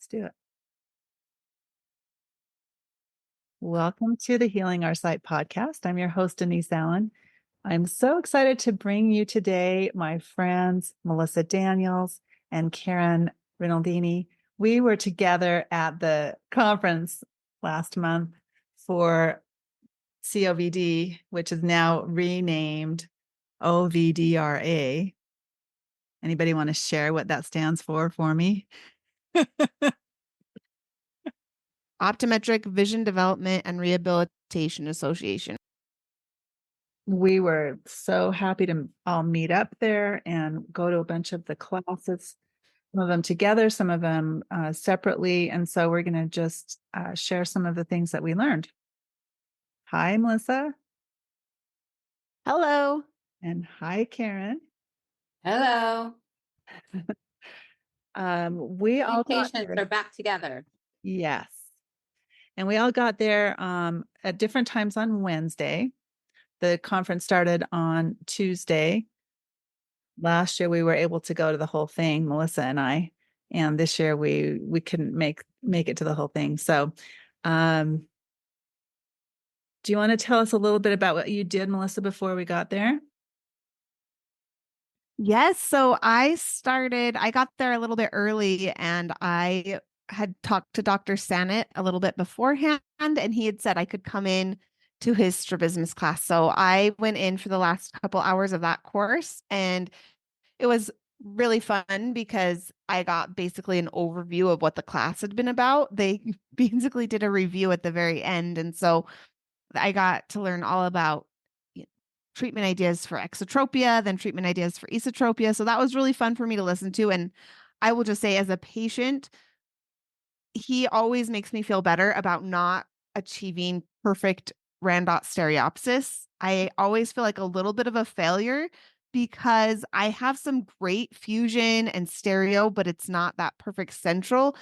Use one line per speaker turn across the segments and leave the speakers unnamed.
Let's do it. Welcome to the Healing Our Sight podcast. I'm your host, Denise Allen. I'm so excited to bring you today my friends, Melissa Daniels and Caryn Rinaldini. We were together at the conference last month for COVD, which is now renamed OVDRA. Anybody want to share what that stands for me?
Optometric Vision Development and Rehabilitation Association.
We were so happy to all meet up there and go to a bunch of the classes, some of them together, some of them separately. And so we're going to just share some of the things that we learned. Hi, Melissa.
Hello.
And hi, Caryn.
Hello.
We all
patients are back together.
Yes. And we all got there at different times on Wednesday. The conference started on Tuesday. Last year we were able to go to the whole thing, Melissa and I, and this year we couldn't make it to the whole thing. So, do you want to tell us a little bit about what you did, Melissa, before we got there?
Yes. So I got there a little bit early, and I had talked to Dr. Sanet a little bit beforehand, and he had said I could come in to his strabismus class. So I went in for the last couple hours of that course, and it was really fun because I got basically an overview of what the class had been about. They basically did a review at the very end. And so I got to learn all about treatment ideas for exotropia, then treatment ideas for esotropia. So that was really fun for me to listen to. And I will just say, as a patient, he always makes me feel better about not achieving perfect Randot stereopsis. I always feel like a little bit of a failure because I have some great fusion and stereo, but it's not that perfect central.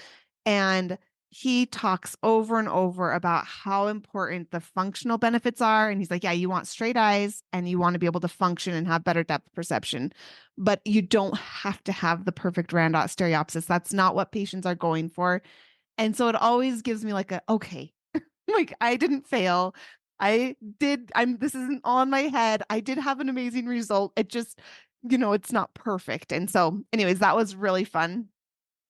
And he talks over and over about how important the functional benefits are. And he's like, yeah, you want straight eyes and you want to be able to function and have better depth perception, but you don't have to have the perfect Randot stereopsis. That's not what patients are going for. And so it always gives me like okay, like I didn't fail. This isn't all in my head. I did have an amazing result. It just, it's not perfect. And so anyways, that was really fun.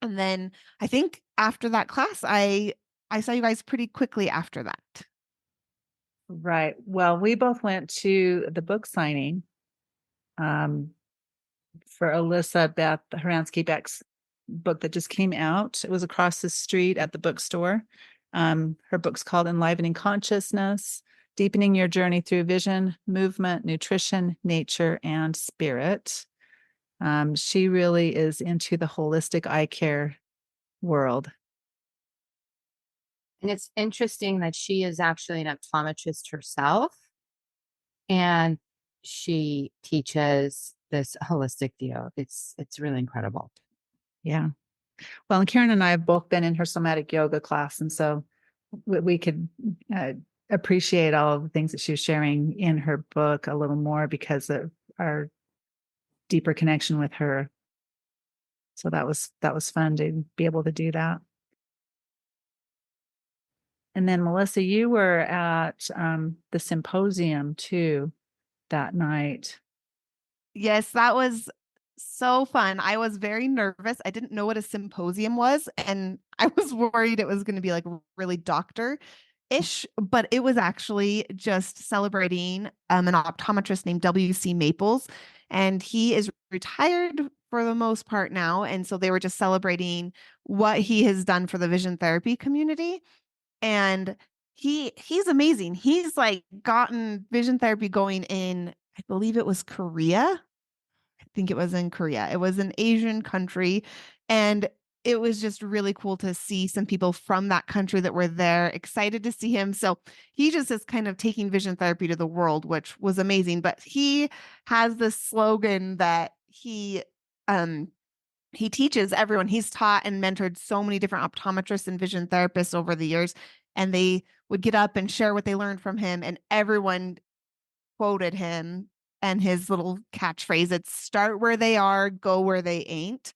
And then I think after that class, I saw you guys pretty quickly after that.
Right. Well, we both went to the book signing for Alyssa Beth Haransky-Beck's book that just came out. It was across the street at the bookstore. Her book's called Enlivening Consciousness, Deepening Your Journey Through Vision, Movement, Nutrition, Nature, and Spirit. She really is into the holistic eye care world.
And it's interesting that she is actually an optometrist herself, and she teaches this holistic view. It's really incredible.
Yeah. Well, and Caryn and I have both been in her somatic yoga class, and so we could appreciate all of the things that she was sharing in her book a little more because of our deeper connection with her. So that was fun to be able to do that. And then Melissa, you were at the symposium too that night.
Yes, that was so fun. I was very nervous. I didn't know what a symposium was, and I was worried it was going to be like really doctor-ish, but it was actually just celebrating an optometrist named W.C. Maples, and he is retired for the most part now. And so they were just celebrating what he has done for the vision therapy community. And he's amazing. He's like gotten vision therapy going in, I believe it was Korea. I think it was in Korea. It was an Asian country. And it was just really cool to see some people from that country that were there, excited to see him. So he just is kind of taking vision therapy to the world, which was amazing. But he has this slogan that he teaches everyone. He's taught and mentored so many different optometrists and vision therapists over the years, and they would get up and share what they learned from him, and everyone quoted him and his little catchphrase. It's start where they are, go where they ain't.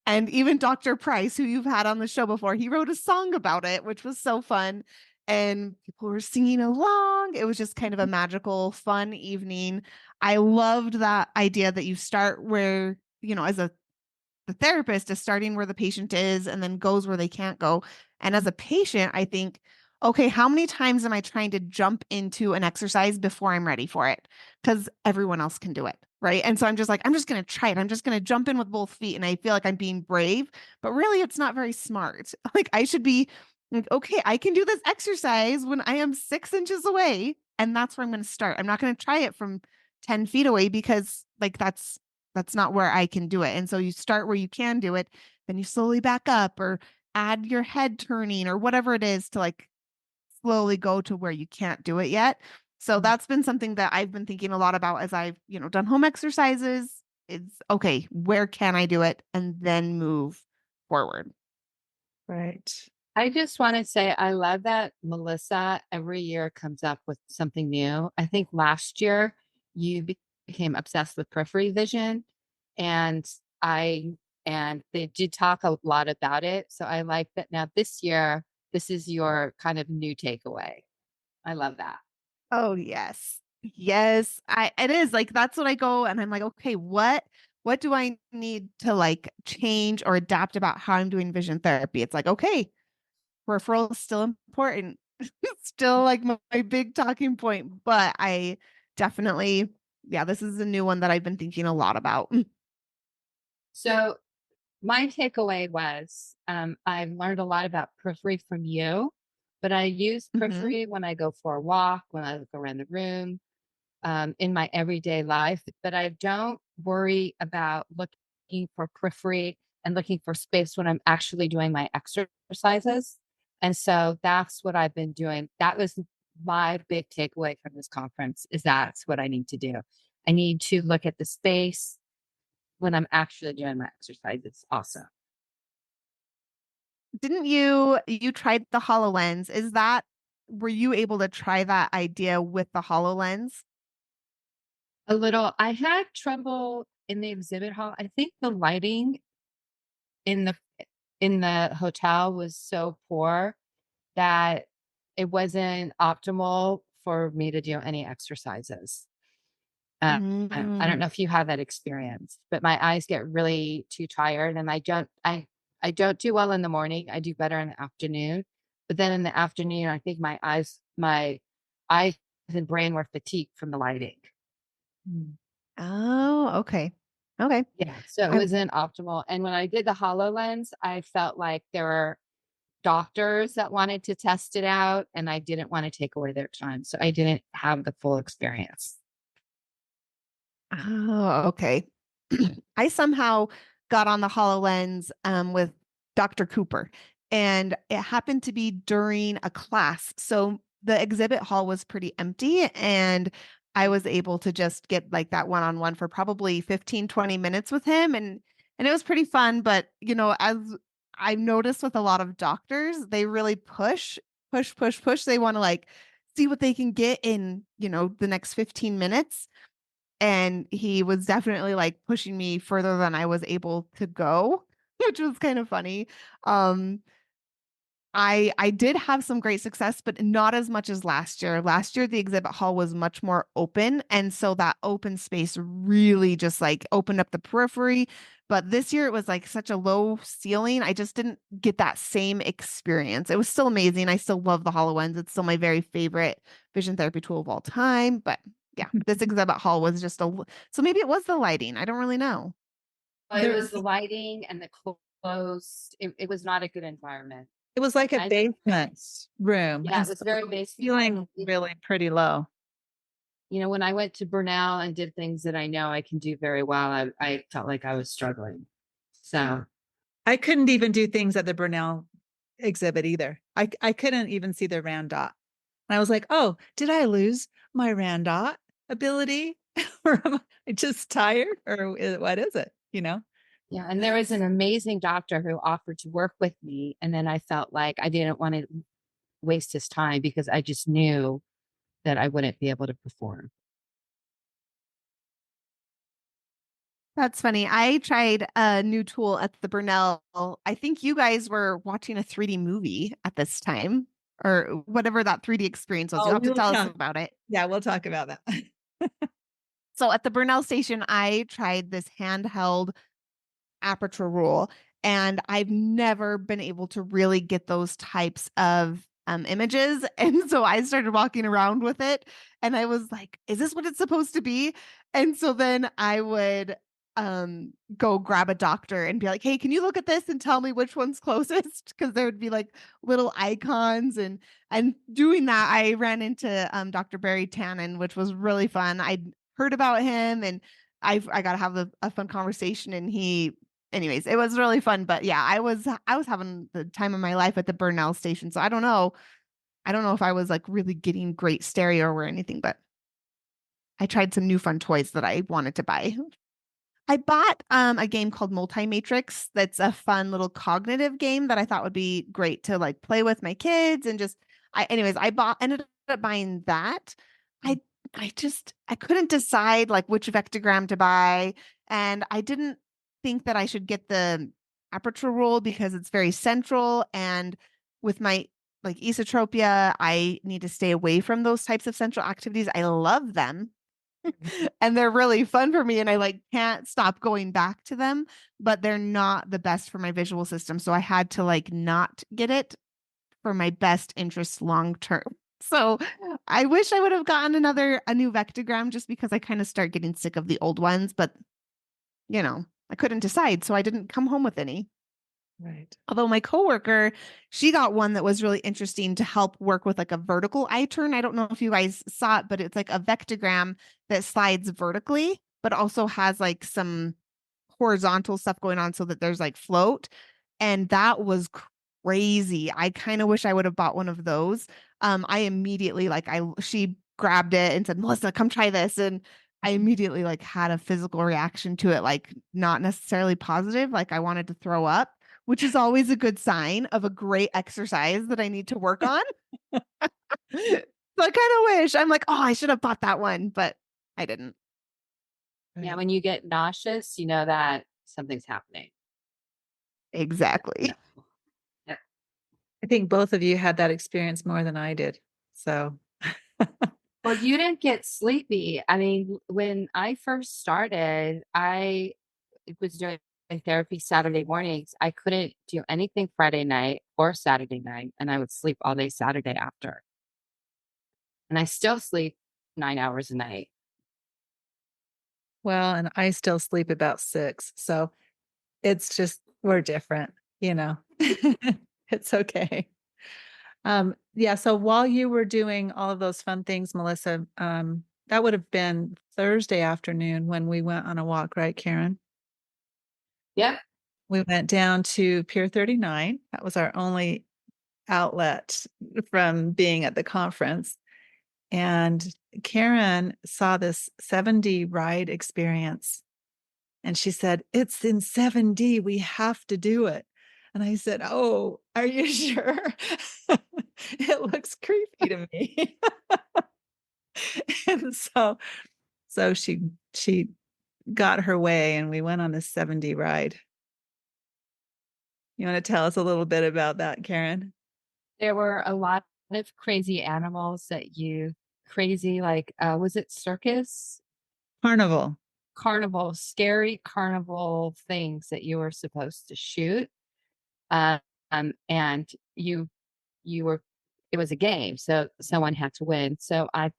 And even Dr. Price, who you've had on the show before, he wrote a song about it, which was so fun. And people were singing along. It was just kind of a magical, fun evening. I loved that idea that you start where, as the therapist is starting where the patient is and then goes where they can't go. And as a patient, I think, okay, how many times am I trying to jump into an exercise before I'm ready for it? Because everyone else can do it. Right. And so I'm just like, I'm just going to try it. I'm just going to jump in with both feet. And I feel like I'm being brave, but really it's not very smart. Like I should be like, okay, I can do this exercise when I am 6 inches away. And that's where I'm going to start. I'm not going to try it from 10 feet away because like that's not where I can do it. And so you start where you can do it, then you slowly back up or add your head turning or whatever it is to like slowly go to where you can't do it yet. So that's been something that I've been thinking a lot about as I've, done home exercises. It's okay, where can I do it? And then move forward.
Right.
I just want to say I love that Melissa every year comes up with something new. I think last year you became obsessed with periphery vision, and I and they did talk a lot about it. So I like that now this year this is your kind of new takeaway. I love that.
Oh, yes. Yes. It is like that's what I go and I'm like, okay, what do I need to like change or adapt about how I'm doing vision therapy? It's like, okay, peripheral is still important. It's still like my big talking point, but I definitely, yeah, this is a new one that I've been thinking a lot about.
So my takeaway was I've learned a lot about periphery from you, but I use
Mhm.
periphery when I go for a walk, when I look around the room, in my everyday life, but I don't worry about looking for periphery and looking for space when I'm actually doing my exercises. And so that's what I've been doing. That was my big takeaway from this conference is that's what I need to do. I need to look at the space when I'm actually doing my exercises also.
Didn't you tried the HoloLens? Were you able to try that idea with the HoloLens?
A little, I had trouble in the exhibit hall. I think the lighting in the hotel was so poor that it wasn't optimal for me to do any exercises. I don't
Mm.
know if you have that experience, but my eyes get really too tired and I don't do well in the morning. I do better in the afternoon. But then in the afternoon, I think my eyes and brain were fatigued from the lighting.
Mm.
Oh, okay. Okay.
Yeah. So it
I
wasn't optimal. And when I did the HoloLens, I felt like there were doctors that wanted to test it out and I didn't want to take away their time. So I didn't have the full experience.
Oh, okay. I somehow got on the HoloLens with Dr. Cooper, and it happened to be during a class. So the exhibit hall was pretty empty, and I was able to just get like that one-on-one for probably 15, 20 minutes with him. And it was pretty fun. But, as I've noticed with a lot of doctors, they really push, push, push, push. They want to like see what they can get in, the next 15 minutes and he was definitely like pushing me further than I was able to go, which was kind of funny. Um, I did have some great success, but not as much as last year. Last year, the exhibit hall was much more open, and so that open space really just like opened up the periphery. But this year, it was like such a low ceiling. I just didn't get that same experience. It was still amazing. I still love the HoloLens. It's still my very favorite vision therapy tool of all time. But yeah, this exhibit hall was so maybe it was the lighting. I don't really know.
Well, it
There,
was the lighting and the closed. It was not a good environment.
it was like a
I
basement room,
Yeah,
and
it was
so
very basic.
feeling really pretty low.
When I went to Burnell and did things that I know I can do very well, I felt like I was struggling. So
I couldn't even do things at the Burnell exhibit either. I couldn't even see the round dot. And I was like, oh, did I lose my round dot ability? Or am I just tired? Or what is it?
yeah, and there was an amazing doctor who offered to work with me, and then I felt like I didn't want to waste his time because I just knew that I wouldn't be able to perform.
That's funny. I tried a new tool at the Brunel. I think you guys were watching a 3D movie at this time or whatever that 3D experience was.
Oh,
You'll have
we
to
will
tell us
talk.
about it.
Yeah, we'll talk about that.
So at the Brunel station, I tried this handheld aperture rule, and I've never been able to really get those types of images. And so I started walking around with it, and I was like, is this what it's supposed to be? And so then I would go grab a doctor and be like, hey, can you look at this and tell me which one's closest? Because there would be like little icons, and doing that, I ran into Dr. Barry Tannen, which was really fun. I'd heard about him, and I got to have a fun conversation, and he, anyways, it was really fun. But yeah, I was having the time of my life at the Burnell station. So I don't know. I don't know if I was like really getting great stereo or anything, but I tried some new fun toys that I wanted to buy. I bought a game called Multi-Matrix. That's a fun little cognitive game that I thought would be great to like play with my kids and just I ended up buying that. I I couldn't decide like which vectogram to buy, and I didn't think that I should get the aperture rule because it's very central, and with my like esotropia, I need to stay away from those types of central activities. I love them and they're really fun for me, and I like can't stop going back to them, but they're not the best for my visual system. So I had to like not get it for my best interest long term. So I wish I would have gotten a new vectogram just because I kind of start getting sick of the old ones, but I couldn't decide, so I didn't come home with any.
Right.
Although my coworker, she got one that was really interesting to help work with like a vertical eye turn. I don't know if you guys saw it, but it's like a vectogram that slides vertically, but also has like some horizontal stuff going on so that there's like float. And that was crazy. I kind of wish I would have bought one of those. I immediately she grabbed it and said, Melissa, come try this. And I immediately like had a physical reaction to it, like not necessarily positive, like I wanted to throw up, which is always a good sign of a great exercise that I need to work on. So I kind of wish I'm like, oh, I should have bought that one, but I didn't.
Yeah,
Right.
when you get nauseous, you know that something's happening.
Exactly.
Yeah.
I think both of you had that experience more than I did. So,
Well, you didn't get sleepy. I mean, when I first started, I was doing therapy Saturday mornings. I couldn't do anything Friday night or Saturday night, and I would sleep all day Saturday after. And I still sleep 9 hours a night.
well, and I still sleep about 6. So it's just, we're different, you know. It's okay. Yeah. So while you were doing all of those fun things, Melissa, that would have been Thursday afternoon when we went on a walk, right, Caryn?
Yep.
We went down to Pier 39. That was our only outlet from being at the conference. And Caryn saw this 7D ride experience. And she said, it's in 7D. We have to do it. And I said, oh, are you sure? It looks creepy to me. And so she got her way and we went on this 7D ride. You want to tell us a little bit about that, Caryn?
There were a lot of crazy animals crazy, like, was it circus?
Carnival.
Carnival, scary carnival things that you were supposed to shoot. And you were, it was a game, so someone had to win. So at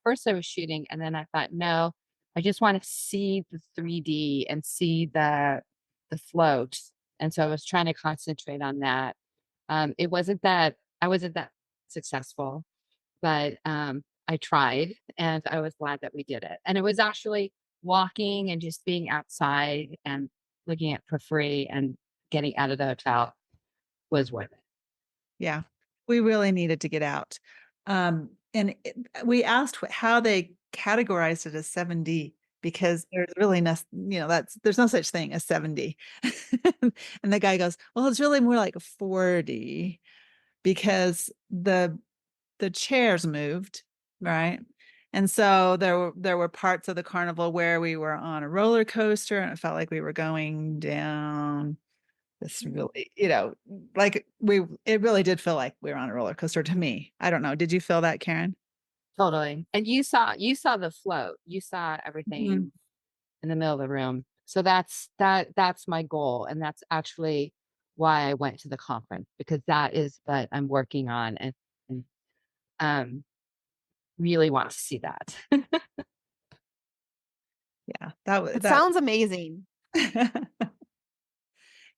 first I was shooting, and then I thought, no, I just want to see the 3D and see the float. And so I was trying to concentrate on that. It wasn't that I wasn't that successful, but I tried, and I was glad that we did it. And it was actually walking and just being outside and looking at for free and getting out of the hotel was worth it.
Yeah, we really needed to get out. And we asked how they categorized it as 7D because there's really no, there's no such thing as 7D. And the guy goes, well, it's really more like 4D because the chairs moved, right? And so there were parts of the carnival where we were on a roller coaster and it felt like we were going down this really, like it really did feel like we were on a roller coaster to me. I don't know. Did you feel that, Caryn?
Totally. And you saw the float. You saw everything in the middle of the room. So that's my goal. And that's actually why I went to the conference, because that is what I'm working on, and um really want to see that.
Yeah, that was
It sounds amazing.
it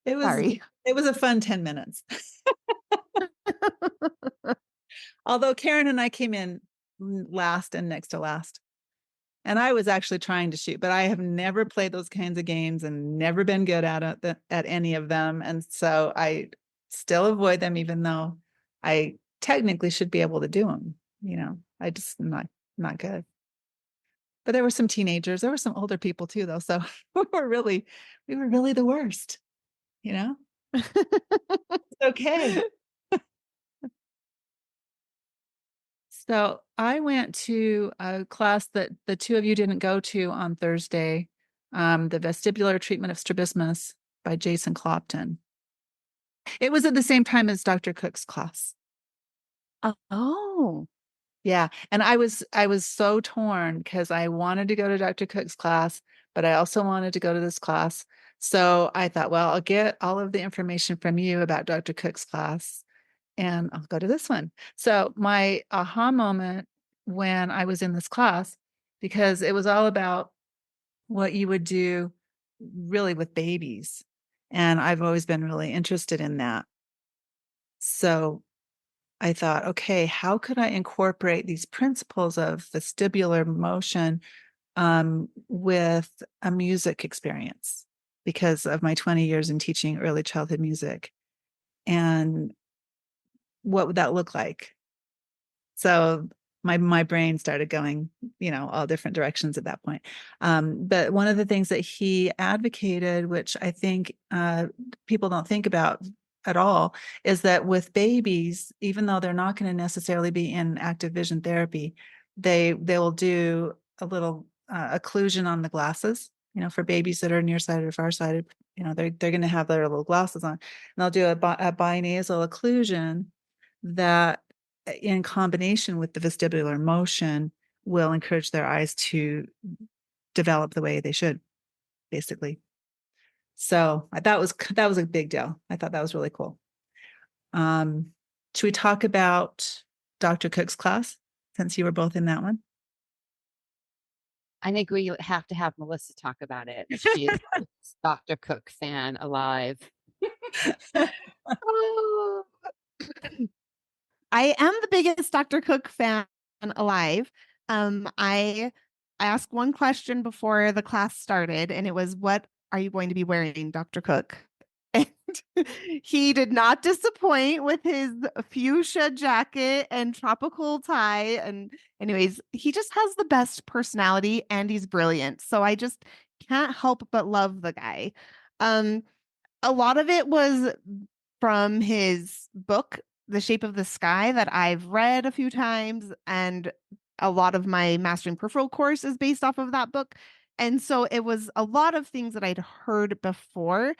was
Sorry.
it was a fun 10 minutes. Although Caryn and I came in last and next to last. And I was actually trying to shoot, but I have never played those kinds of games and never been good at any of them. And so I still avoid them, even though I technically should be able to do them. I just am not good. But there were some teenagers, there were some older people too, though. So we were really the worst, you know? It's okay. So I went to a class that the two of you didn't go to on Thursday, the vestibular treatment of strabismus by Jason Clopton. It was at the same time as Dr. Cook's class.
Oh,
Yeah. And I was so torn because I wanted to go to Dr. Cook's class, but I also wanted to go to this class. So I thought, well, I'll get all of the information from you about Dr. Cook's class and I'll go to this one. So my aha moment when I was in this class, because it was all about what you would do really with babies. And I've always been really interested in that. So I thought, okay, how could I incorporate these principles of vestibular motion with a music experience because of my 20 years in teaching early childhood music? And what would that look like? So my brain started going, all different directions at that point. But one of the things that he advocated, which I think people don't think about at all, is that with babies, even though they're not going to necessarily be in active vision therapy, they will do a little occlusion on the glasses. For babies that are nearsighted or farsighted, they're going to have their little glasses on, and they'll do a binasal occlusion that in combination with the vestibular motion will encourage their eyes to develop the way they should, basically. So that was a big deal. I thought that was really cool. Should we talk about Dr. Cook's class since you were both in that one?
I think we have to have Melissa talk about it. She is the biggest Dr. Cook fan alive.
Oh. I am the biggest Dr. Cook fan alive. I asked one question before the class started, and it was, "What are you going to be wearing, Dr. Cook?" And he did not disappoint with his fuchsia jacket and tropical tie. And anyways, he just has the best personality and he's brilliant. So I just can't help but love the guy. A lot of it was from his book, The Shape of the Sky, that I've read a few times, and a lot of my mastering peripheral course is based off of that book. And so it was a lot of things that I'd heard before.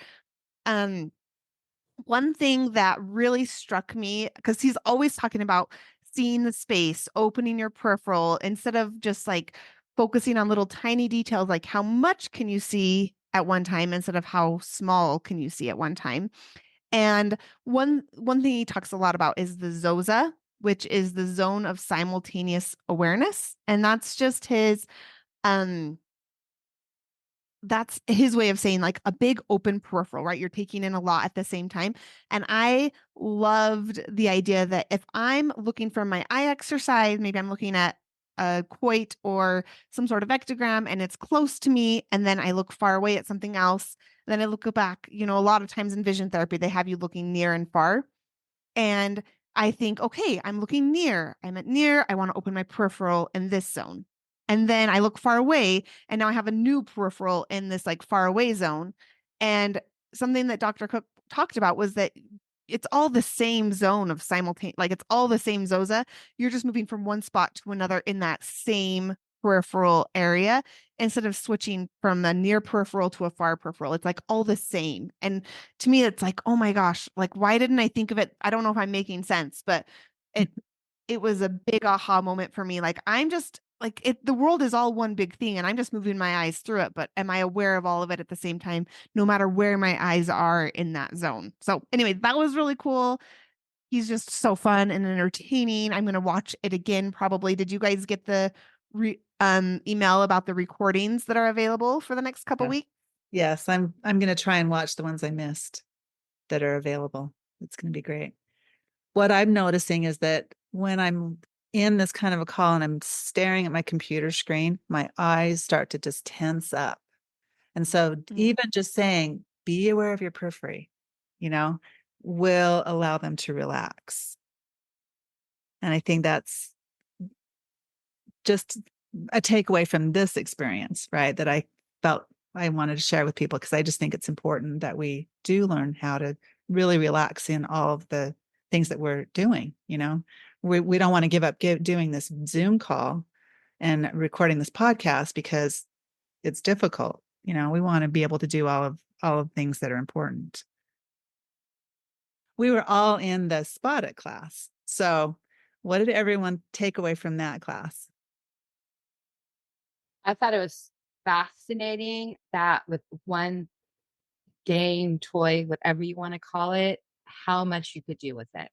One thing that really struck me, because he's always talking about seeing the space, opening your peripheral, instead of just like focusing on little tiny details, like how much can you see at one time instead of how small can you see at one time. And one thing he talks a lot about is the ZOZA, which is the zone of simultaneous awareness. And that's his way of saying like a big open peripheral, right? You're taking in a lot at the same time. And I loved the idea that if I'm looking for my eye exercise, maybe I'm looking at a quoit or some sort of ectogram and it's close to me, and then I look far away at something else, then I look back. A lot of times in vision therapy, they have you looking near and far. And I think, okay, I'm looking near. I'm at near. I want to open my peripheral in this zone. And then I look far away, and now I have a new peripheral in this like far away zone. And something that Dr. Cook talked about was that it's all the same zone of simultaneous, like it's all the same zosa. You're just moving from one spot to another in that same peripheral area instead of switching from a near peripheral to a far peripheral. It's like all the same. And to me, it's like, oh my gosh, like why didn't I think of it? I don't know if I'm making sense, but it it was a big aha moment for me. Like I'm just like the world is all one big thing and I'm just moving my eyes through it, but am I aware of all of it at the same time, no matter where my eyes are in that zone? So anyway, that was really cool. He's just so fun and entertaining. I'm going to watch it again probably. Did you guys get the email about the recordings that are available for the next couple
Yeah.
weeks?
Yes, I'm going to try and watch the ones I missed that are available. It's going to be great. What I'm noticing is that when I'm in this kind of a call and I'm staring at my computer screen, my eyes start to just tense up. And so even just saying, be aware of your periphery, will allow them to relax. And I think that's just a takeaway from this experience, right? That I felt I wanted to share with people because I just think it's important that we do learn how to really relax in all of the things that we're doing. We don't want to give up doing this Zoom call and recording this podcast because it's difficult. We want to be able to do all of things that are important. We were all in the Spot It class. So what did everyone take away from that class?
I thought it was fascinating that with one game, toy, whatever you want to call it, how much you could do with it.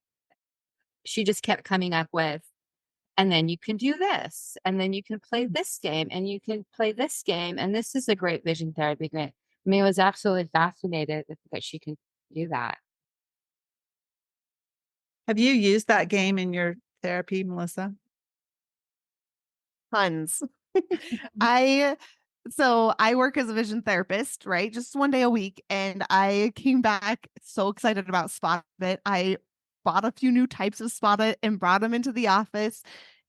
She just kept coming up with, and then you can do this, and then you can play this game, and you can play this game, and this is a great vision therapy grant. I mean, I was absolutely fascinated that she can do that.
Have you used that game in your therapy, Melissa?
Tons. I I work as a vision therapist, right? Just one day a week. And I came back so excited about Spot It. I bought a few new types of Spot It and brought them into the office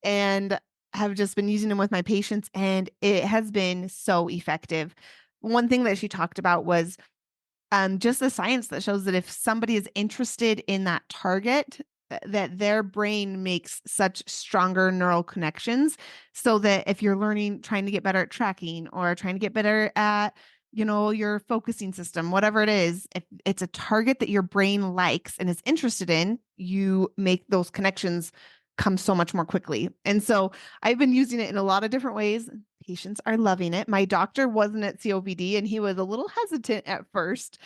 and have just been using them with my patients. And it has been so effective. One thing that she talked about was just the science that shows that if somebody is interested in that target, that their brain makes such stronger neural connections, so that if you're trying to get better at tracking or trying to get better at, your focusing system, whatever it is, if it's a target that your brain likes and is interested in, you make those connections come so much more quickly. And so I've been using it in a lot of different ways. Patients are loving it. My doctor wasn't at COVD and he was a little hesitant at first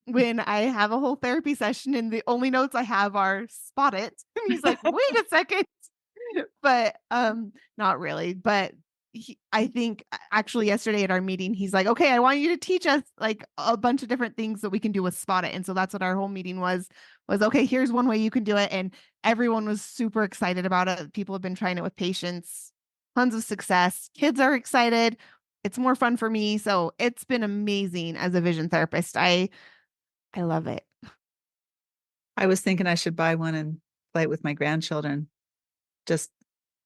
when I have a whole therapy session and the only notes I have are Spot It. And he's like, wait a second. But not really. But I think actually yesterday at our meeting, he's like, okay, I want you to teach us like a bunch of different things that we can do with Spot It. And so that's what our whole meeting was okay, here's one way you can do it. And everyone was super excited about it. People have been trying it with patients, tons of success. Kids are excited. It's more fun for me. So it's been amazing as a vision therapist. I love it.
I was thinking I should buy one and play it with my grandchildren just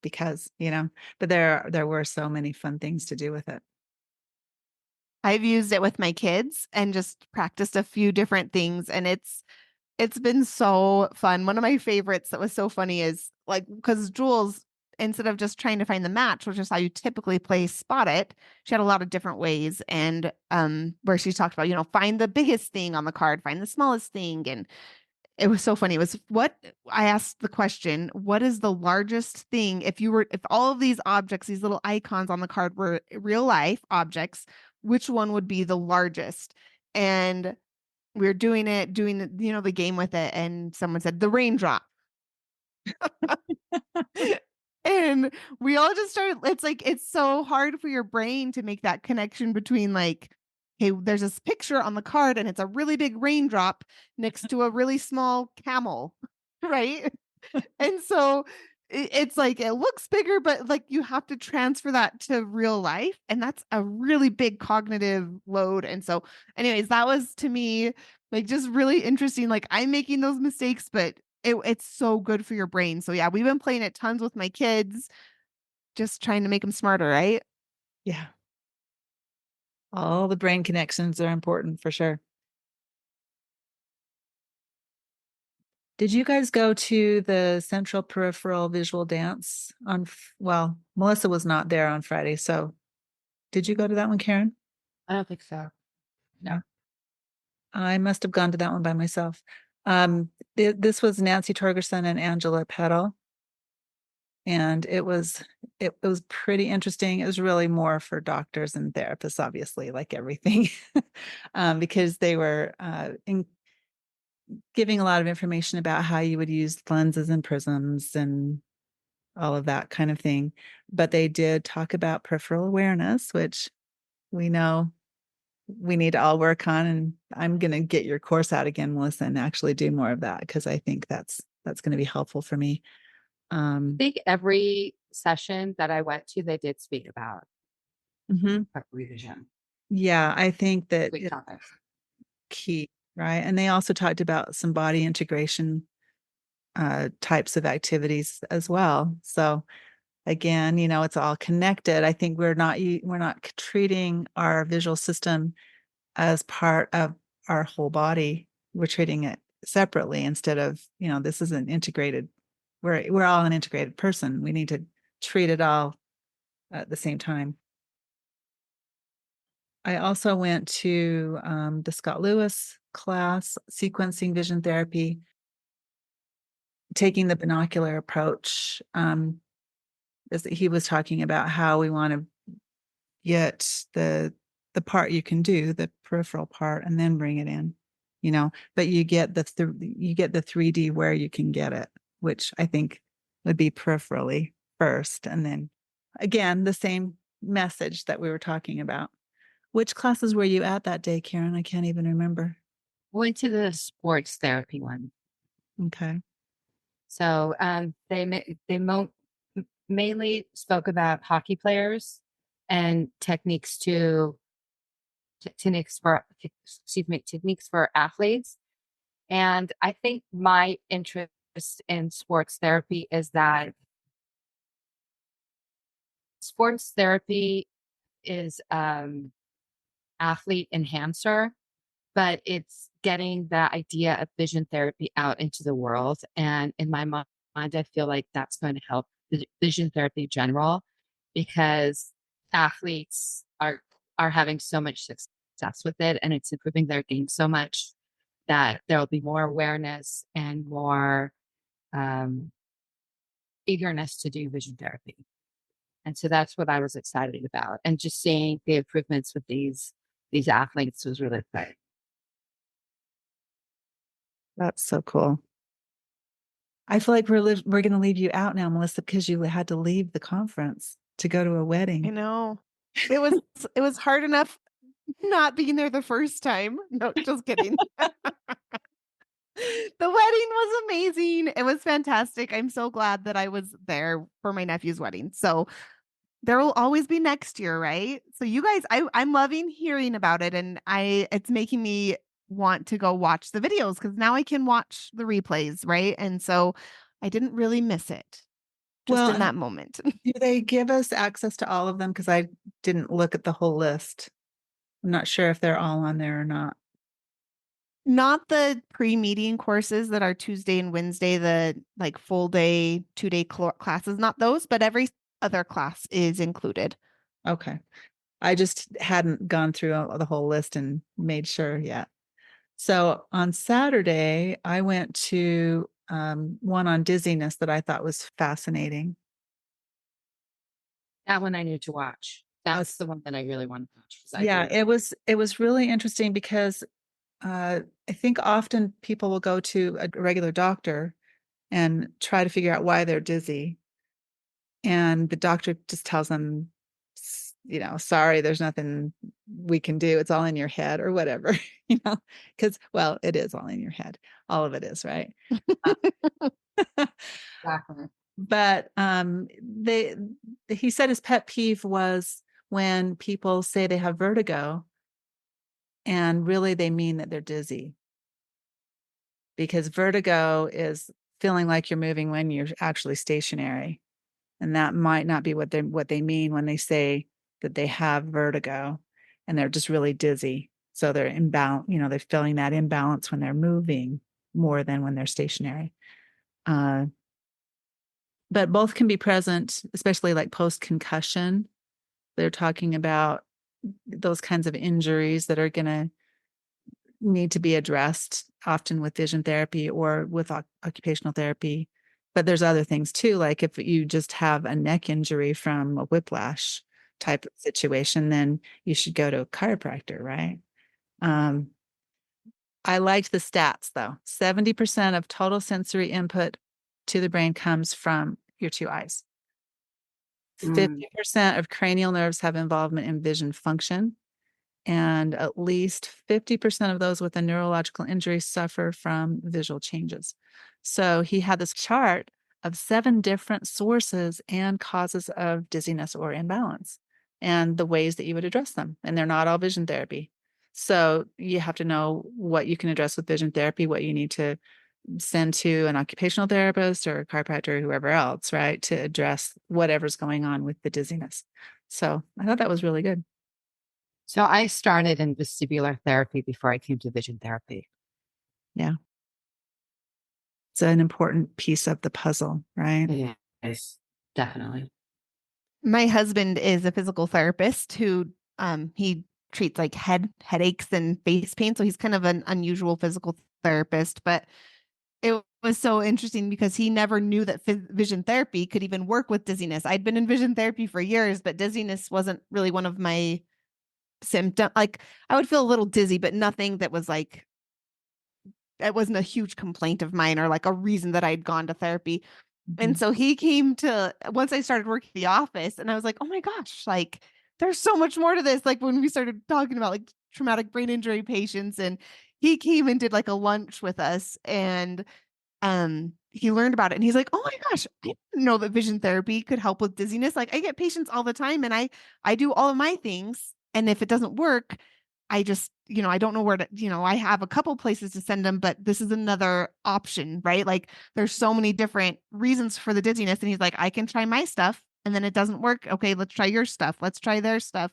because, but there were so many fun things to do with it.
I've used it with my kids and just practiced a few different things and it's been so fun. One of my favorites that was so funny is like because Jules, instead of just trying to find the match, which is how you typically play Spot It, she had a lot of different ways and where she talked about, find the biggest thing on the card, find the smallest thing. And it was so funny. It was what I asked the question, what is the largest thing if all of these objects, these little icons on the card were real life objects, which one would be the largest? And we were doing the game with it, and someone said the raindrop. And we all just started, it's like it's so hard for your brain to make that connection between like, hey, there's this picture on the card and it's a really big raindrop next to a really small camel, right? And so it's like it looks bigger, but like you have to transfer that to real life. And that's a really big cognitive load. And so, anyways, that was to me like just really interesting. Like I'm making those mistakes, but it's so good for your brain. So yeah, we've been playing it tons with my kids, just trying to make them smarter, right?
Yeah. All the brain connections are important for sure. Did you guys go to the Central Peripheral Visual Dance well, Melissa was not there on Friday, so did you go to that one, Caryn?
I don't think so. No.
I must have gone to that one by myself. This was Nancy Torgerson and Angela Petal, and it was pretty interesting. It was really more for doctors and therapists, obviously, like everything, because they were giving a lot of information about how you would use lenses and prisms and all of that kind of thing. But they did talk about peripheral awareness, which we know we need to all work on. And I'm going to get your course out again, Melissa, and actually do more of that, because I think that's going to be helpful for me.
I think every session that I went to, they did speak about revision.
Yeah, I think that
Big
it's
topics.
key, right? And they also talked about some body integration types of activities as well. So again, it's all connected. I think we're not treating our visual system as part of our whole body. We're treating it separately instead of, this is an integrated, we're all an integrated person. We need to treat it all at the same time. I also went to the Scott Lewis class, sequencing vision therapy, taking the binocular approach. He was talking about how we want to get the part you can do, the peripheral part, and then bring it in, but you get the 3D where you can get it, which I think would be peripherally first, and then again the same message that we were talking about. Which classes were you at that day, Caryn? I can't even remember.
Went to the sports therapy one.
Okay.
So mainly spoke about hockey players and techniques for athletes. And I think my interest in sports therapy is that sports therapy is athlete enhancer, but it's getting the idea of vision therapy out into the world. And in my mind, I feel like that's going to help vision therapy in general, because athletes are having so much success with it, and it's improving their game so much that there will be more awareness and more eagerness to do vision therapy. And so that's what I was excited about. And just seeing the improvements with these athletes was really exciting.
That's so cool. I feel like we're going to leave you out now, Melissa, because you had to leave the conference to go to a wedding.
I know. It was hard enough not being there the first time. No, just kidding. The wedding was amazing. It was fantastic. I'm so glad that I was there for my nephew's wedding. So there will always be next year, right? So you guys, I'm loving hearing about it, and it's making me want to go watch the videos, because now I can watch the replays, right? And so I didn't really miss it just in that moment.
Do they give us access to all of them? Because I didn't look at the whole list. I'm not sure if they're all on there or not.
Not the pre-meeting courses that are Tuesday and Wednesday, the like full day, 2-day classes, not those, but every other class is included.
Okay. I just hadn't gone through the whole list and made sure yet. So on Saturday, I went to one on dizziness that I thought was fascinating.
That one I need to watch. That's the one that I really want to watch.
Yeah, it was really interesting, because I think often people will go to a regular doctor and try to figure out why they're dizzy. And the doctor just tells them, sorry, there's nothing we can do. It's all in your head or whatever, because, well, it is all in your head. All of it is, right?
Exactly.
But he said his pet peeve was when people say they have vertigo and really they mean that they're dizzy, because vertigo is feeling like you're moving when you're actually stationary. And that might not be what they mean when they say that they have vertigo and they're just really dizzy. So they're imbalance, they're feeling that imbalance when they're moving. more than when they're stationary. But both can be present, especially like post-concussion. They're talking about those kinds of injuries that are going to need to be addressed, often with vision therapy or with occupational therapy. But there's other things too, like if you just have a neck injury from a whiplash type of situation, then you should go to a chiropractor, right? I liked the stats though. 70% of total sensory input to the brain comes from your two eyes. 50% of cranial nerves have involvement in vision function. And at least 50% of those with a neurological injury suffer from visual changes. So he had this chart of 7 different sources and causes of dizziness or imbalance and the ways that you would address them. And they're not all vision therapy. So you have to know what you can address with vision therapy, what you need to send to an occupational therapist or a chiropractor or whoever else, right, to address whatever's going on with the dizziness. So I thought that was really good.
So I started in vestibular therapy before I came to vision therapy.
Yeah. It's an important piece of the puzzle, right?
Yes, definitely.
My husband is a physical therapist who he treats like headaches and face pain. So he's kind of an unusual physical therapist, but it was so interesting because he never knew that vision therapy could even work with dizziness. I'd been in vision therapy for years, but dizziness wasn't really one of my symptoms. Like I would feel a little dizzy, but nothing that was like, it wasn't a huge complaint of mine or like a reason that I'd gone to therapy. And so he came to, once I started working the office, and I was like, oh my gosh, like there's so much more to this. Like when we started talking about like traumatic brain injury patients, and he came and did like a lunch with us, and he learned about it, and he's like, oh my gosh, I didn't know that vision therapy could help with dizziness. Like I get patients all the time, and I do all of my things, and if it doesn't work, I just, I don't know where to, I have a couple places to send them, but this is another option, right? Like there's so many different reasons for the dizziness. And he's like, I can try my stuff and then it doesn't work. Okay, let's try your stuff. Let's try their stuff.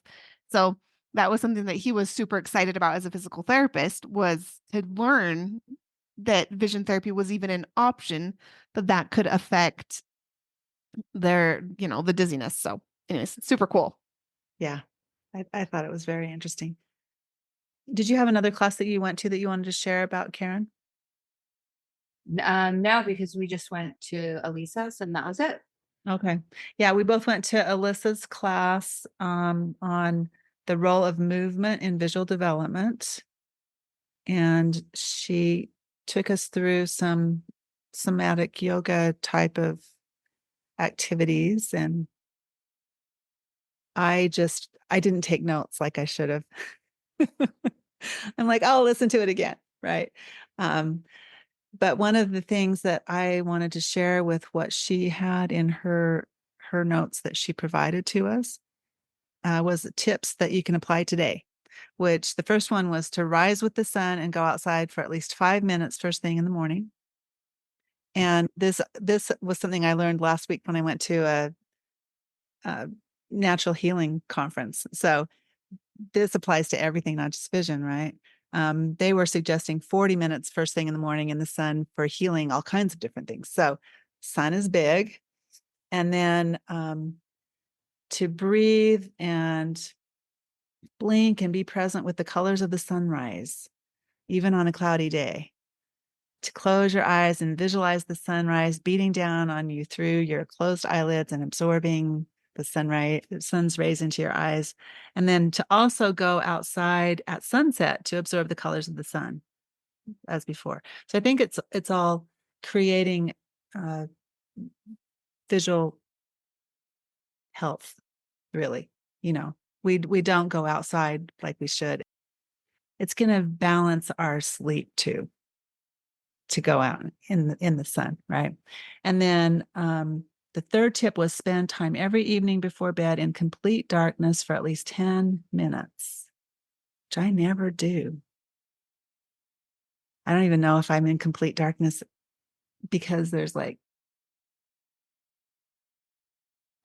So that was something that he was super excited about as a physical therapist, was to learn that vision therapy was even an option, that could affect their, the dizziness. So anyways, super cool.
Yeah. I thought it was very interesting. Did you have another class that you went to that you wanted to share about, Caryn?
No, because we just went to Elisa's and that was it.
Okay. Yeah, we both went to Alyssa's class on the role of movement in visual development. And she took us through some somatic yoga type of activities. And I didn't take notes like I should have. I'm like, I'll listen to it again. Right. But one of the things that I wanted to share with what she had in her notes that she provided to us was tips that you can apply today, which the first one was to rise with the sun and go outside for at least 5 minutes first thing in the morning. And this was something I learned last week when I went to a natural healing conference. So this applies to everything, not just vision, right? They were suggesting 40 minutes first thing in the morning in the sun for healing all kinds of different things. So sun is big. And then to breathe and blink and be present with the colors of the sunrise, even on a cloudy day. To close your eyes and visualize the sunrise beating down on you through your closed eyelids and absorbing the sun's rays into your eyes. And then to also go outside at sunset to absorb the colors of the sun as before. So I think it's all creating visual health, really. We don't go outside like we should. It's going to balance our sleep too, to go out in the sun, right? And then the third tip was spend time every evening before bed in complete darkness for at least 10 minutes, which I never do. I don't even know if I'm in complete darkness because there's like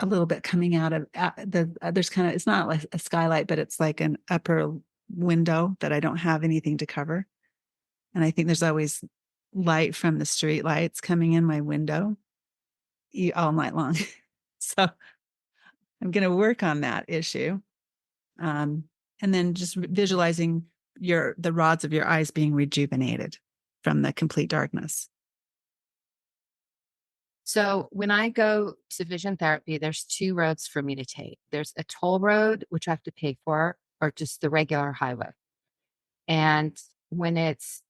a little bit coming out of there's kind of, it's not like a skylight, but it's like an upper window that I don't have anything to cover. And I think there's always light from the street lights coming in my window all night long. So I'm going to work on that issue. And then just visualizing the rods of your eyes being rejuvenated from the complete darkness.
So when I go to vision therapy, there's two roads for me to take. There's a toll road, which I have to pay for, or just the regular highway. And when it's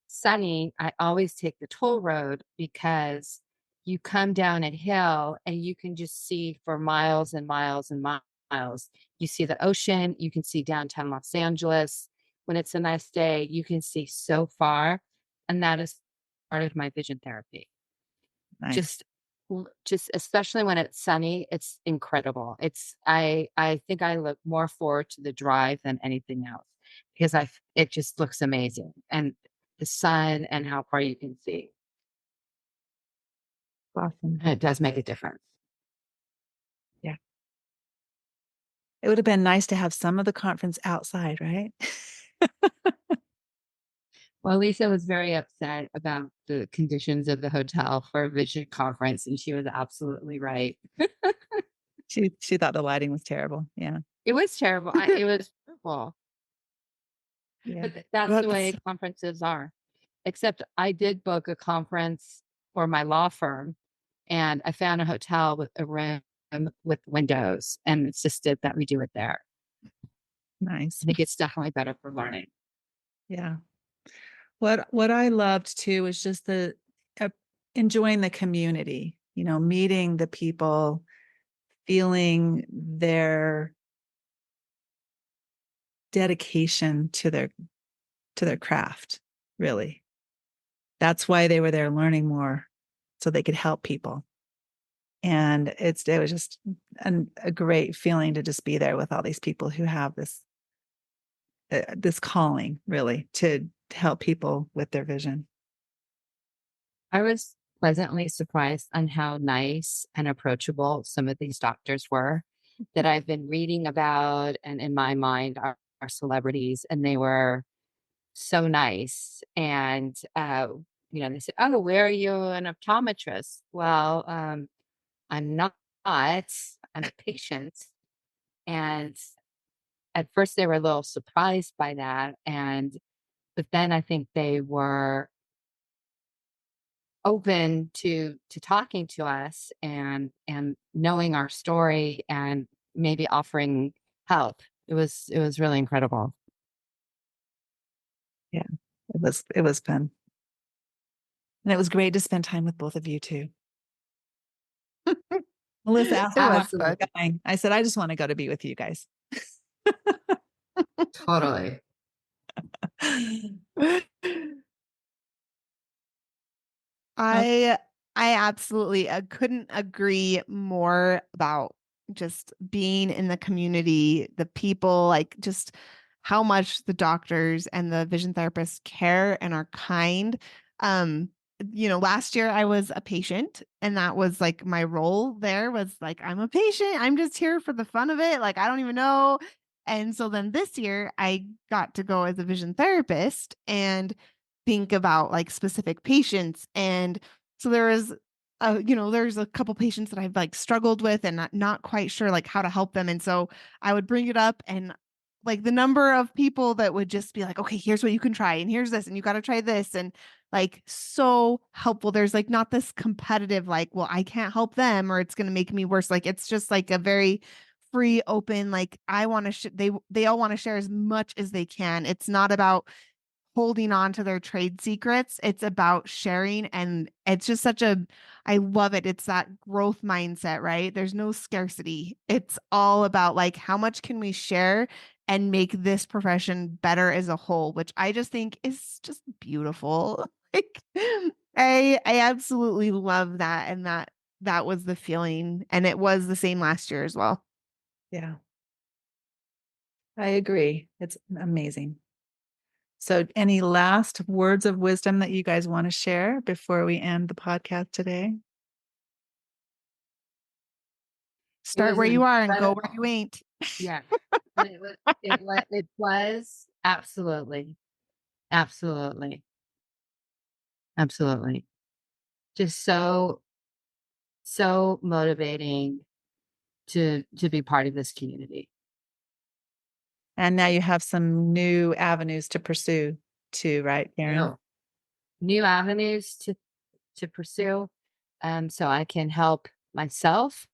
sunny, I always take the toll road because you come down a hill and you can just see for miles and miles and miles. You see the ocean, you can see downtown Los Angeles. When it's a nice day, you can see so far. And that is part of my vision therapy.
Nice.
Just especially when it's sunny, it's incredible. I think I look more forward to the drive than anything else because it just looks amazing, and the sun and how far you can see.
Awesome.
And it does make a difference.
Yeah. It would have been nice to have some of the conference outside, right?
Well, Lisa was very upset about the conditions of the hotel for a vision conference, and she was absolutely right.
She thought the lighting was terrible. Yeah.
It was terrible. It was terrible.
Yeah.
But that's the way conferences are. Except I did book a conference for my law firm, and I found a hotel with a room with windows and insisted that we do it there.
Nice.
I think it's definitely better for learning.
Yeah. What I loved too was just enjoying the community, meeting the people, feeling their dedication to their craft, really. That's why they were there, learning more so they could help people. And it was just a great feeling to just be there with all these people who have this calling, really, to help people with their vision.
I was pleasantly surprised on how nice and approachable some of these doctors were that I've been reading about, and in my mind are celebrities, and they were so nice. And they said, "Oh, where are you an optometrist?" Well, I'm not. I'm a patient. And at first they were a little surprised by that. But then I think they were open to talking to us and knowing our story and maybe offering help. It was really incredible.
Yeah, it was fun. And it was great to spend time with both of you too. Melissa asked me going. I said, I just want to go to be with you guys.
Totally.
I absolutely couldn't agree more about just being in the community, the people, like just how much the doctors and the vision therapists care and are kind. Last year I was a patient, and that was like my role there was like, I'm a patient. I'm just here for the fun of it. Like, I don't even know. And so then this year I got to go as a vision therapist and think about like specific patients. And so there's a couple patients that I've like struggled with and not quite sure like how to help them. And so I would bring it up, and like the number of people that would just be like, okay, here's what you can try, and here's this, and you got to try this. And like, so helpful. There's like not this competitive, like, well, I can't help them or it's going to make me worse. Like, it's just like a very free, open, like I want to, they all want to share as much as they can. It's not about holding on to their trade secrets. It's about sharing. And it's just I love it. It's that growth mindset, right? There's no scarcity. It's all about like, how much can we share and make this profession better as a whole, which I just think is just beautiful. Like, I absolutely love that. And that was the feeling. And it was the same last year as well.
Yeah. I agree. It's amazing. So, any last words of wisdom that you guys want to share before we end the podcast today?
Start where you are and go where you ain't.
Yeah. It was absolutely. Absolutely. Absolutely. Just so motivating to be part of this community.
And now you have some new avenues to pursue too, right, Caryn?
Oh, new avenues to pursue, so I can help myself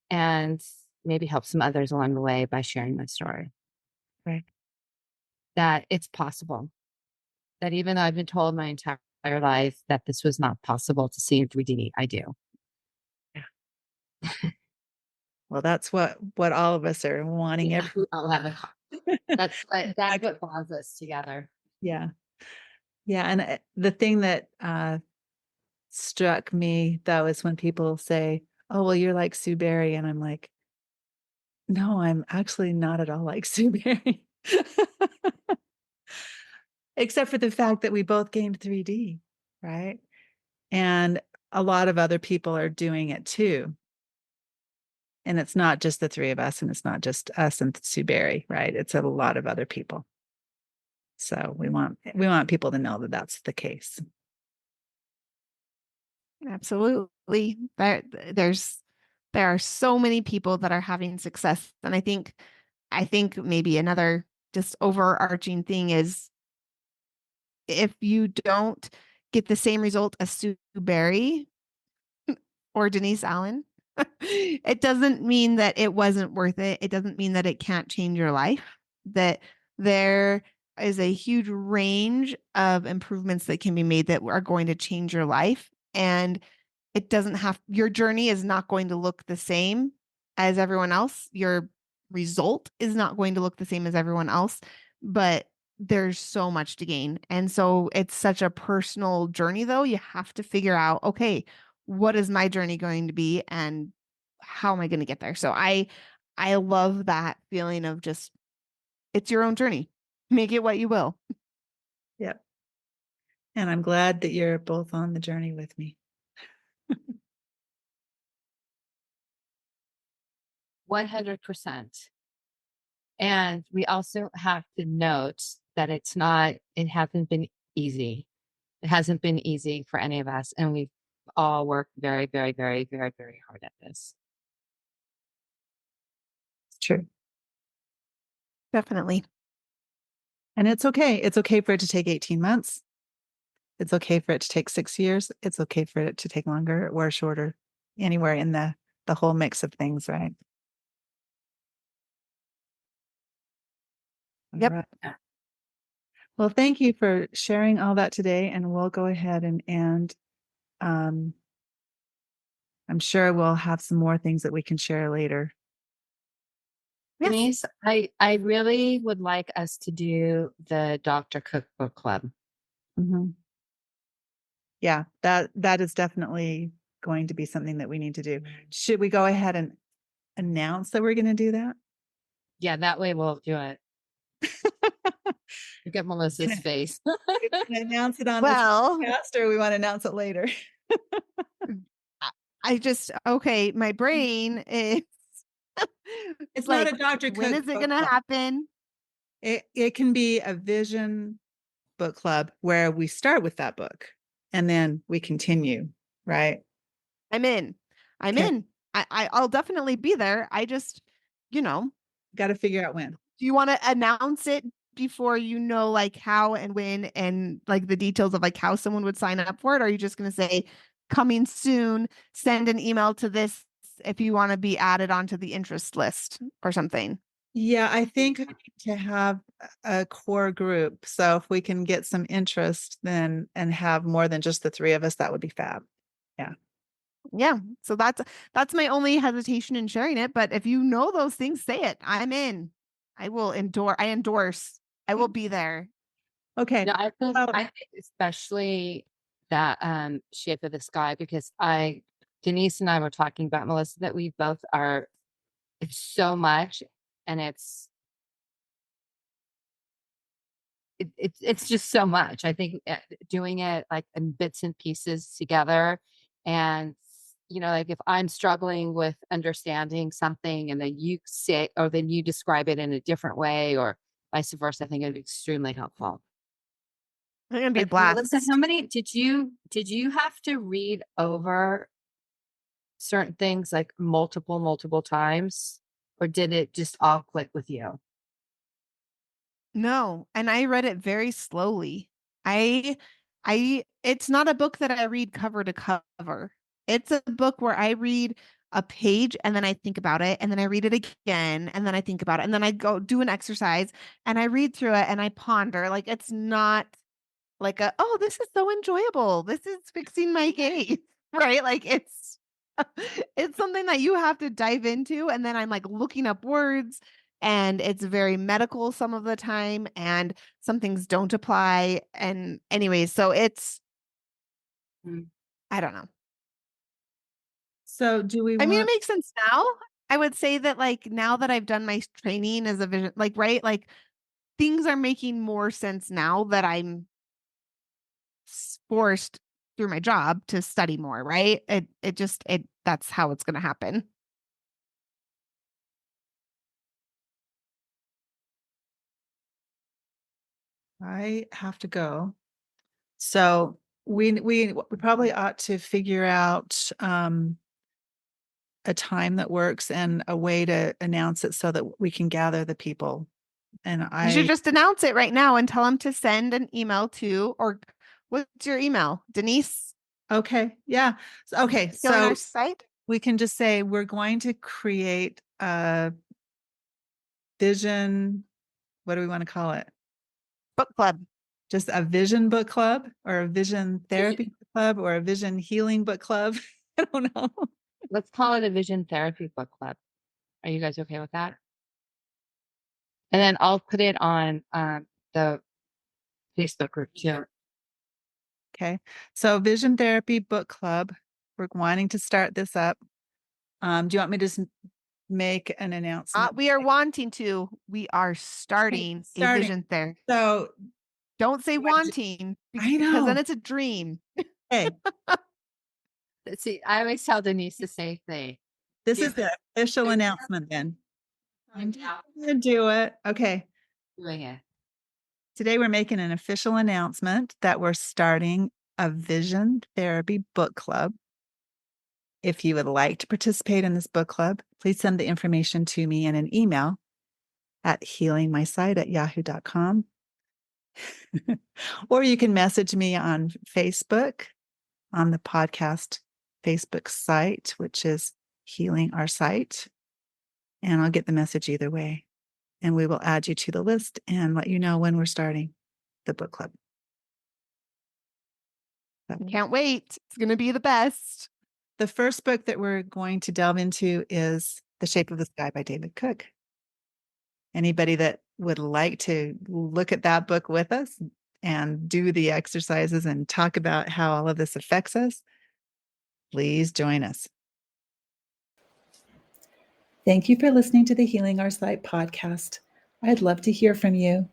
and maybe help some others along the way by sharing my story.
Right.
That it's possible. That even though I've been told my entire life that this was not possible to see in 3D, I do.
Well, that's what all of us are wanting.
Yeah, I'll have that's what bonds us together.
Yeah. Yeah. And the thing that struck me though is when people say, "Oh, well, you're like Sue Berry," and I'm like, "No, I'm actually not at all like Sue Berry." Except for the fact that we both gained 3D, right? And a lot of other people are doing it too. And it's not just the three of us, and it's not just us and Sue Berry, right? It's a lot of other people. So we want people to know that that's the case.
Absolutely. There are so many people that are having success. And I think maybe another just overarching thing is if you don't get the same result as Sue Berry or Denise Allen, it doesn't mean that it wasn't worth it. It doesn't mean that it can't change your life. That there is a huge range of improvements that can be made that are going to change your life. And it doesn't have, your journey is not going to look the same as everyone else. Your result is not going to look the same as everyone else, but there's so much to gain. And so it's such a personal journey though. You have to figure out, okay, what is my journey going to be and how am I going to get there? So I love that feeling of just, it's your own journey. Make it what you will.
Yep. And I'm glad that you're both on the journey with me.
100%. And we also have to note that it hasn't been easy. It hasn't been easy for any of us. And we've all worked very, very, very, very, very hard at this.
It's true.
Definitely.
And it's okay. It's okay for it to take 18 months. It's okay for it to take 6 years. It's okay for it to take longer or shorter, anywhere in the whole mix of things, right? All
Yep.
right. Well, thank you for sharing all that today, and we'll go ahead and um, I'm sure we'll have some more things that we can share later.
Yes.
Denise, I really would like us to do the Doctor Cookbook Club.
Mhm. Yeah, that is definitely going to be something that we need to do. Should we go ahead and announce that we're going to do that?
Yeah, that way we'll do it. Look at Melissa's face.
We wanna announce it on
Well,
this podcast, or we want to announce it later?
I just, okay, my brain is
It's
like,
not a Dr.
when
Cook
is it
book
going to
club.
happen?
It can be a vision book club where we start with that book and then we continue, right?
I'm in. I'm
Okay.
in. I'll definitely be there. I just, you know,
Got to figure out when.
do you want to announce it before you know like how and when and like the details of like how someone would sign up for it? Or are you just going to say coming soon, send an email to this if you want to be added onto the interest list or something?
Yeah, I think we need to have a core group. So if we can get some interest then and have more than just the three of us, that would be fab. Yeah.
Yeah. So that's my only hesitation in sharing it. But if you know those things, say it. I'm in. I endorse. I will be there.
Okay.
No,
Well,
I think especially that shape of the sky, because Denise and I were talking about, Melissa, that we both are, it's so much, and it's just so much. I think doing it like in bits and pieces together, and like if I'm struggling with understanding something and then you say, or then you describe it in a different way or vice versa, I think it'd be extremely helpful.
I'm gonna be a
And
blast.
Melissa, how many did you have to read over certain things like multiple times, or did it just all click with you?
No, and I read it very slowly. I it's not a book that I read cover to cover. It's a book where I read a page and then I think about it and then I read it again and then I think about it and then I go do an exercise and I read through it and I ponder. Like it's not like oh, this is so enjoyable. This is fixing my gaze, right? Like it's it's something that you have to dive into and then I'm like looking up words and it's very medical some of the time and some things don't apply and anyways, so it's
Mm.
I don't know.
So do we
I mean, it
want,
makes sense now. I would say that like now that I've done my training as a vision, like right, like things are making more sense now that I'm forced through my job to study more, right? It just it that's how it's going to happen.
I have to go. So we probably ought to figure out a time that works and a way to announce it so that we can gather the people. And
You should
I,
just announce it right now and tell them to send an email to, or what's your email? Denise,
okay, yeah. Okay,
Healing
so
Our Site
we can just say we're going to create a vision. What do we want to call it?
Book Club.
Just a vision book club or a vision therapy book club or a vision healing book club. I don't know.
Let's call it a vision therapy book club. Are you guys okay with that? And then I'll put it on the Facebook group too.
Okay. So Vision Therapy Book Club, we're wanting to start this up. Do you want me to just make an announcement?
We are wanting to. We are starting a
Starting.
vision there.
So
Don't say wanting
I
because then
know.
it's a dream.
Okay.
See, I always tell Denise the same thing.
This is the official announcement then. I'm gonna do it. Okay.
Doing it.
Today we're making an official announcement that we're starting a Vision Therapy Book Club. If you would like to participate in this book club, please send the information to me in an email at healingmysite@yahoo.com. Or you can message me on Facebook on the podcast Facebook site, which is Healing Our Site. And I'll get the message either way. And we will add you to the list and let you know when we're starting the book club.
Can't wait. It's going to be the best.
The first book that we're going to delve into is The Shape of the Sky by David Cook. Anybody that would like to look at that book with us and do the exercises and talk about how all of this affects us, please join us. Thank you for listening to the Healing Our Sight podcast. I'd love to hear from you.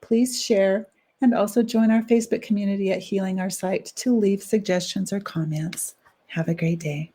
Please share and also join our Facebook community at Healing Our Sight to leave suggestions or comments. Have a great day.